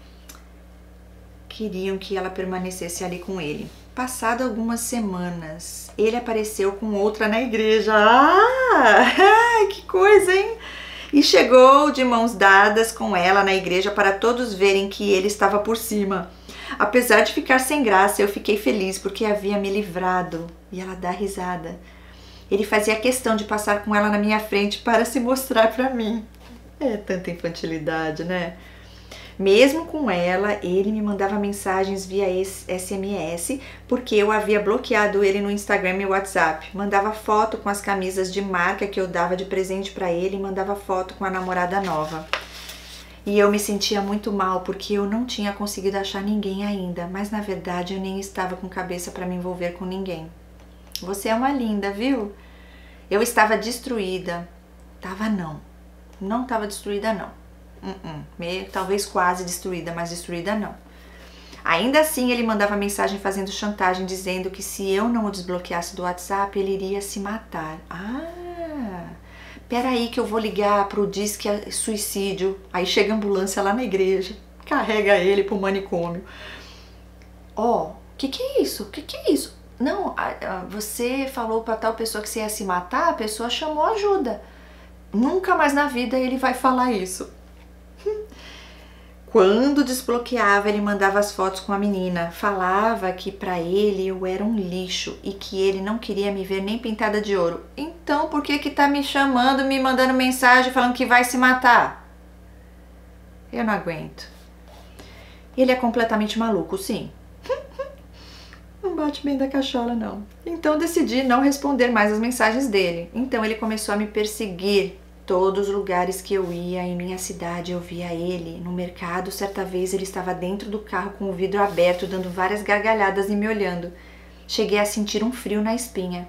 Queriam que ela permanecesse ali com ele. Passado algumas semanas, ele apareceu com outra na igreja. Ah, que coisa, hein? E chegou de mãos dadas com ela na igreja para todos verem que ele estava por cima. Apesar de ficar sem graça, eu fiquei feliz porque havia me livrado. E ela dá risada. Ele fazia questão de passar com ela na minha frente para se mostrar para mim. É tanta infantilidade, né? Mesmo com ela, ele me mandava mensagens via SMS, porque eu havia bloqueado ele no Instagram e WhatsApp. Mandava foto com as camisas de marca que eu dava de presente para ele e mandava foto com a namorada nova. E eu me sentia muito mal, porque eu não tinha conseguido achar ninguém ainda, mas na verdade eu nem estava com cabeça para me envolver com ninguém. Você é uma linda, viu? Eu estava destruída. Não estava destruída não. Talvez quase destruída, mas destruída não. Ainda assim, ele mandava mensagem fazendo chantagem, dizendo que se eu não o desbloqueasse do WhatsApp, ele iria se matar. Peraí que eu vou ligar pro Disque Suicídio. Aí chega a ambulância lá na igreja, carrega ele pro manicômio. Que é isso? Que é isso? Não, você falou pra tal pessoa que você ia se matar, a pessoa chamou ajuda. Nunca mais na vida ele vai falar isso. Quando desbloqueava, ele mandava as fotos com a menina. Falava que pra ele eu era um lixo e que ele não queria me ver nem pintada de ouro. Então por que tá me chamando, me mandando mensagem falando que vai se matar? Eu não aguento. Ele é completamente maluco, sim. Um bate bem da cachola, não. Então decidi não responder mais as mensagens dele. Então ele começou a me perseguir. Todos os lugares que eu ia em minha cidade eu via ele. No mercado, certa vez ele estava dentro do carro com o vidro aberto, dando várias gargalhadas e me olhando. Cheguei a sentir um frio na espinha.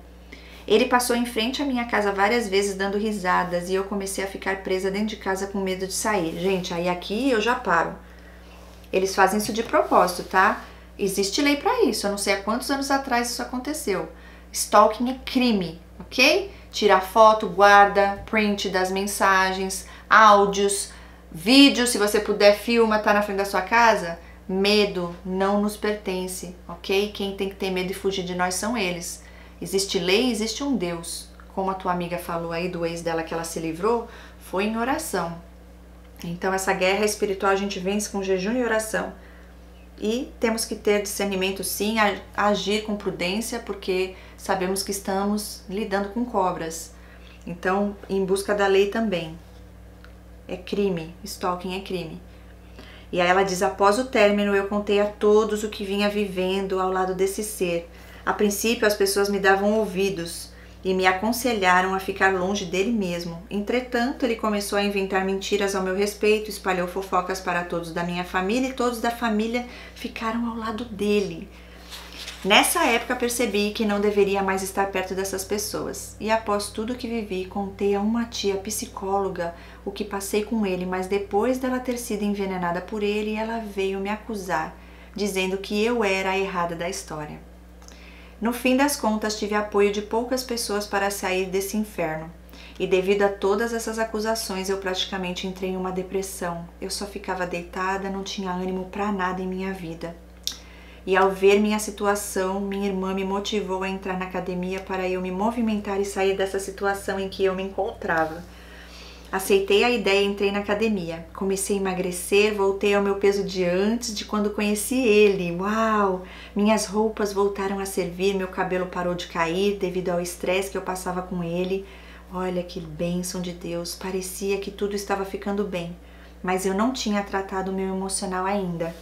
Ele passou em frente à minha casa várias vezes dando risadas e eu comecei a ficar presa dentro de casa com medo de sair. Gente, aí aqui eu já paro. Eles fazem isso de propósito, tá? Existe lei pra isso. Eu não sei há quantos anos atrás isso aconteceu. Stalking é crime, ok? Tirar foto, guarda, print das mensagens, áudios, vídeos, se você puder, filma, tá na frente da sua casa. Medo não nos pertence, ok? Quem tem que ter medo e fugir de nós são eles. Existe lei, existe um Deus. Como a tua amiga falou aí do ex dela que ela se livrou, foi em oração. Então essa guerra espiritual a gente vence com jejum e oração. E temos que ter discernimento sim, agir com prudência, porque sabemos que estamos lidando com cobras. Então, em busca da lei também. É crime, stalking é crime. E aí ela diz, após o término eu contei a todos o que vinha vivendo ao lado desse ser. A princípio as pessoas me davam ouvidos e me aconselharam a ficar longe dele mesmo. Entretanto, ele começou a inventar mentiras ao meu respeito, espalhou fofocas para todos da minha família e todos da família ficaram ao lado dele. Nessa época percebi que não deveria mais estar perto dessas pessoas. E após tudo que vivi, contei a uma tia psicóloga o que passei com ele, mas depois dela ter sido envenenada por ele, ela veio me acusar, dizendo que eu era a errada da história. No fim das contas, tive apoio de poucas pessoas para sair desse inferno. E devido a todas essas acusações, eu praticamente entrei em uma depressão. Eu só ficava deitada, não tinha ânimo para nada em minha vida. E ao ver minha situação, minha irmã me motivou a entrar na academia para eu me movimentar e sair dessa situação em que eu me encontrava. Aceitei a ideia e entrei na academia. Comecei a emagrecer, voltei ao meu peso de antes de quando conheci ele. Uau! Minhas roupas voltaram a servir, meu cabelo parou de cair devido ao estresse que eu passava com ele. Olha que bênção de Deus, parecia que tudo estava ficando bem, mas eu não tinha tratado o meu emocional ainda.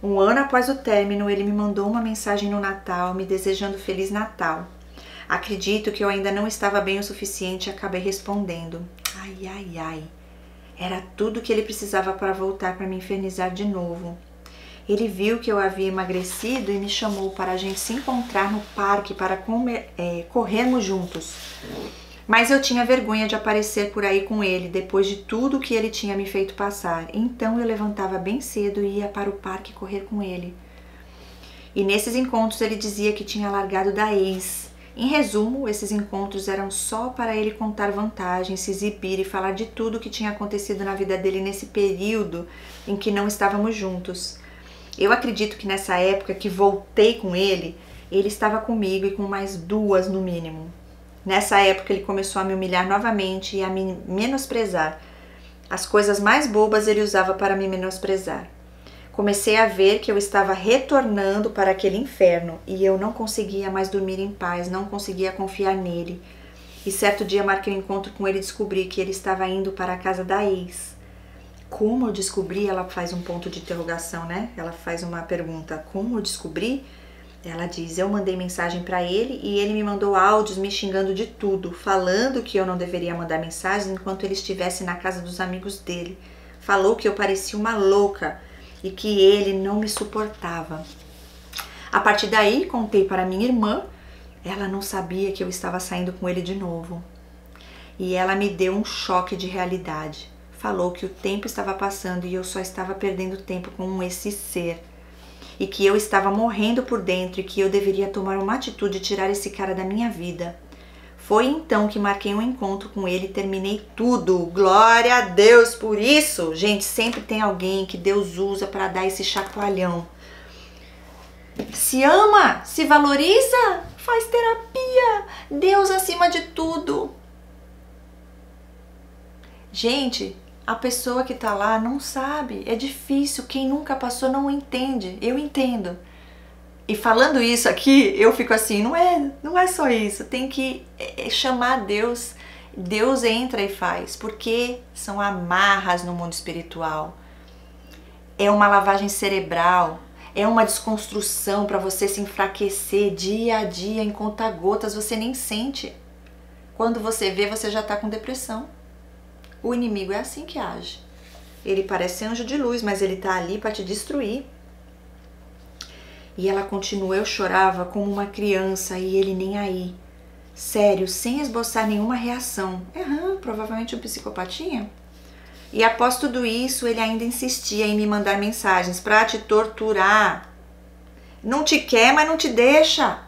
Um ano após o término, ele me mandou uma mensagem no Natal me desejando Feliz Natal. Acredito que eu ainda não estava bem o suficiente e acabei respondendo. Ai, ai, ai. Era tudo que ele precisava para voltar para me infernizar de novo. Ele viu que eu havia emagrecido e me chamou para a gente se encontrar no parque para corrermos juntos. Mas eu tinha vergonha de aparecer por aí com ele depois de tudo que ele tinha me feito passar. Então eu levantava bem cedo e ia para o parque correr com ele. E nesses encontros ele dizia que tinha largado da ex. Em resumo, esses encontros eram só para ele contar vantagens, se exibir e falar de tudo o que tinha acontecido na vida dele nesse período em que não estávamos juntos. Eu acredito que nessa época que voltei com ele, ele estava comigo e com mais duas no mínimo. Nessa época ele começou a me humilhar novamente e a me menosprezar. As coisas mais bobas ele usava para me menosprezar. Comecei a ver que eu estava retornando para aquele inferno e eu não conseguia mais dormir em paz, não conseguia confiar nele. E certo dia marquei um encontro com ele e descobri que ele estava indo para a casa da ex. Como eu descobri? Ela faz um ponto de interrogação, né? Ela faz uma pergunta. Como eu descobri? Ela diz, eu mandei mensagem para ele e ele me mandou áudios me xingando de tudo, falando que eu não deveria mandar mensagens enquanto ele estivesse na casa dos amigos dele. Falou que eu parecia uma louca e que ele não me suportava. A partir daí, contei para minha irmã. Ela não sabia que eu estava saindo com ele de novo. E ela me deu um choque de realidade. Falou que o tempo estava passando e eu só estava perdendo tempo com esse ser. E que eu estava morrendo por dentro e que eu deveria tomar uma atitude e tirar esse cara da minha vida. Foi então que marquei um encontro com ele e terminei tudo. Glória a Deus por isso. Gente, sempre tem alguém que Deus usa para dar esse chacoalhão. Se ama, se valoriza, faz terapia. Deus acima de tudo. Gente, a pessoa que tá lá não sabe. É difícil. Quem nunca passou não entende. Eu entendo. E falando isso aqui, eu fico assim, não é só isso, tem que chamar Deus. Deus entra e faz, porque são amarras no mundo espiritual. É uma lavagem cerebral, É uma desconstrução para você se enfraquecer dia a dia, em conta-gotas, você nem sente. Quando você vê, você já está com depressão. O inimigo é assim que age. Ele parece anjo de luz, mas ele está ali para te destruir. E ela continua, eu chorava como uma criança e ele nem aí. Sério, sem esboçar nenhuma reação. Provavelmente um psicopatinha. E após tudo isso, ele ainda insistia em me mandar mensagens para te torturar. Não te quer, mas não te deixa.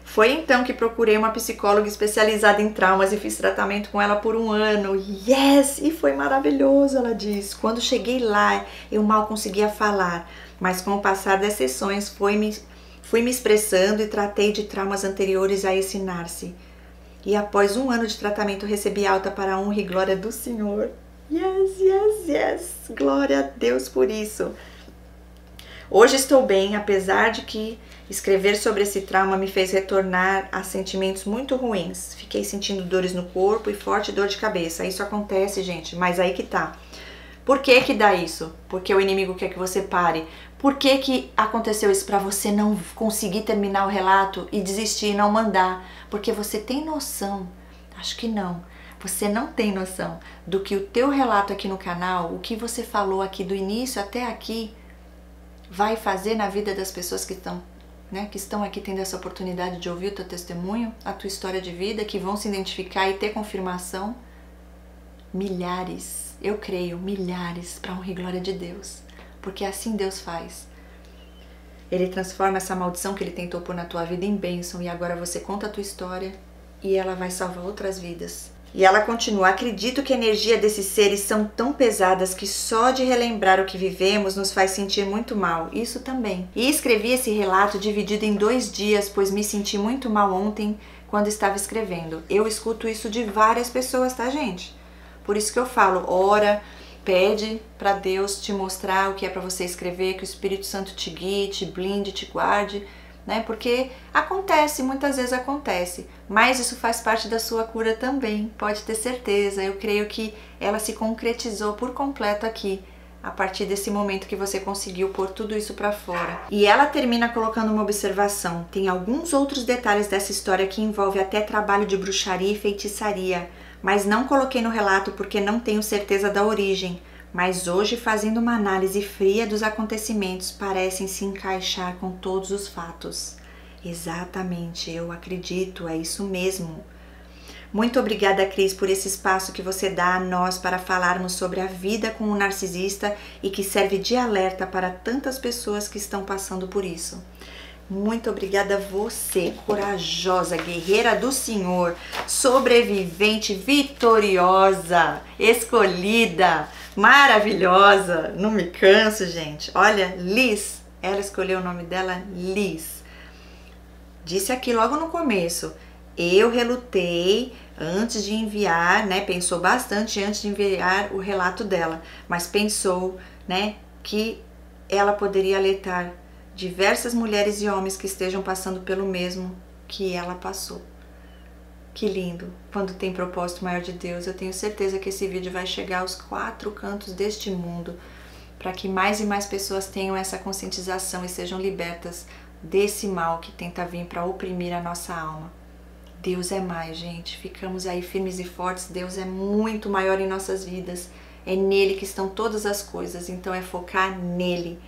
Foi então que procurei uma psicóloga especializada em traumas e fiz tratamento com ela por 1 ano. Yes! E foi maravilhoso, ela diz. Quando cheguei lá, eu mal conseguia falar, mas com o passar das sessões fui me expressando e tratei de traumas anteriores a esse Narci. E após 1 ano de tratamento recebi alta para a honra e glória do Senhor. Yes, yes, yes! Glória a Deus por isso. Hoje estou bem, apesar de que escrever sobre esse trauma me fez retornar a sentimentos muito ruins. Fiquei sentindo dores no corpo e forte dor de cabeça. Isso acontece, gente, mas aí que tá. Por que que dá isso? Porque o inimigo quer que você pare. Por que que aconteceu isso? Para você não conseguir terminar o relato e desistir e não mandar. Porque você tem noção, acho que não, você não tem noção do que o teu relato aqui no canal, o que você falou aqui do início até aqui, vai fazer na vida das pessoas que estão aqui tendo essa oportunidade de ouvir o teu testemunho, a tua história de vida, que vão se identificar e ter confirmação. Milhares, eu creio, milhares, para honra e glória de Deus, porque assim Deus faz. Ele transforma essa maldição que ele tentou pôr na tua vida em bênção e agora você conta a tua história e ela vai salvar outras vidas. E ela continua, acredito que a energia desses seres são tão pesadas que só de relembrar o que vivemos nos faz sentir muito mal. Isso também. E escrevi esse relato dividido em 2 dias, pois me senti muito mal ontem quando estava escrevendo. Eu escuto isso de várias pessoas, tá, gente? Por isso que eu falo, ora, pede para Deus te mostrar o que é para você escrever, que o Espírito Santo te guie, te blinde, te guarde, né? Porque acontece, muitas vezes acontece, mas isso faz parte da sua cura também, pode ter certeza. Eu creio que ela se concretizou por completo aqui, a partir desse momento que você conseguiu pôr tudo isso para fora. E ela termina colocando uma observação. Tem alguns outros detalhes dessa história que envolve até trabalho de bruxaria e feitiçaria, mas não coloquei no relato porque não tenho certeza da origem. Mas hoje, fazendo uma análise fria dos acontecimentos, parecem se encaixar com todos os fatos. Exatamente, eu acredito, é isso mesmo. Muito obrigada, Cris, por esse espaço que você dá a nós para falarmos sobre a vida com o narcisista e que serve de alerta para tantas pessoas que estão passando por isso. Muito obrigada a você, corajosa, guerreira do Senhor, sobrevivente, vitoriosa, escolhida, maravilhosa. Não me canso, gente. Olha, Liz, ela escolheu o nome dela, Liz. Disse aqui logo no começo, eu relutei antes de enviar, né? Pensou bastante antes de enviar o relato dela, mas pensou, né, que ela poderia alertar diversas mulheres e homens que estejam passando pelo mesmo que ela passou. Que lindo! Quando tem propósito maior de Deus, eu tenho certeza que esse vídeo vai chegar aos 4 cantos deste mundo, para que mais e mais pessoas tenham essa conscientização e sejam libertas desse mal que tenta vir para oprimir a nossa alma. Deus é mais, gente. Ficamos aí firmes e fortes. Deus é muito maior em nossas vidas. É nele que estão todas as coisas. Então é focar nele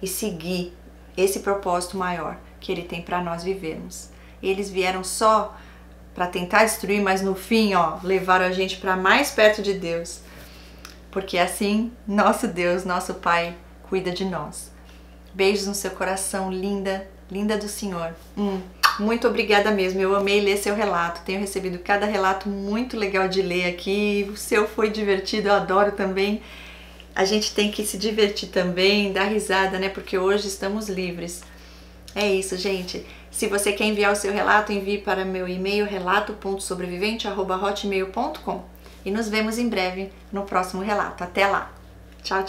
e seguir esse propósito maior que ele tem para nós vivermos. Eles vieram só para tentar destruir, mas no fim, ó, levaram a gente para mais perto de Deus. Porque assim, nosso Deus, nosso Pai, cuida de nós. Beijos no seu coração, linda, linda do Senhor. Muito obrigada mesmo, eu amei ler seu relato, tenho recebido cada relato muito legal de ler aqui, o seu foi divertido, eu adoro também. A gente tem que se divertir também, dar risada, né? Porque hoje estamos livres. É isso, gente. Se você quer enviar o seu relato, envie para meu e-mail relato.sobrevivente@hotmail.com. E nos vemos em breve no próximo relato. Até lá. Tchau, tchau.